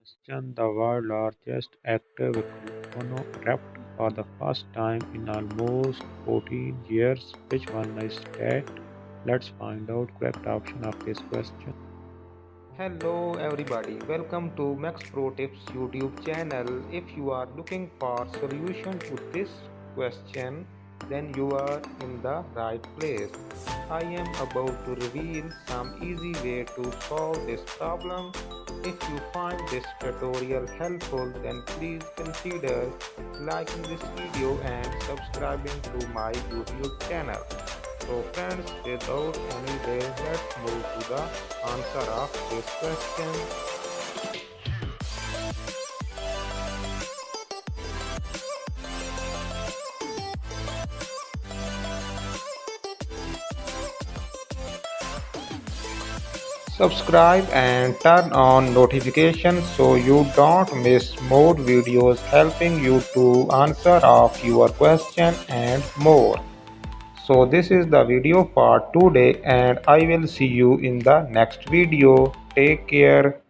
question: the world's largest active volcano erupted for the first time in almost 14 years. Which one is that? Let's find out correct option of this question. Hello everybody, welcome to Max Pro Tips YouTube channel. If you are looking for solution to this question, then you are in the right place. I am about to reveal some easy way to solve this problem. If you find this tutorial helpful, then please consider liking this video and subscribing to my YouTube channel. So friends, without any delay, let's move to the answer of this question. Subscribe and turn on notifications so you don't miss more videos helping you to answer of your question and more. So this is the video for today and I will see you in the next video. Take care.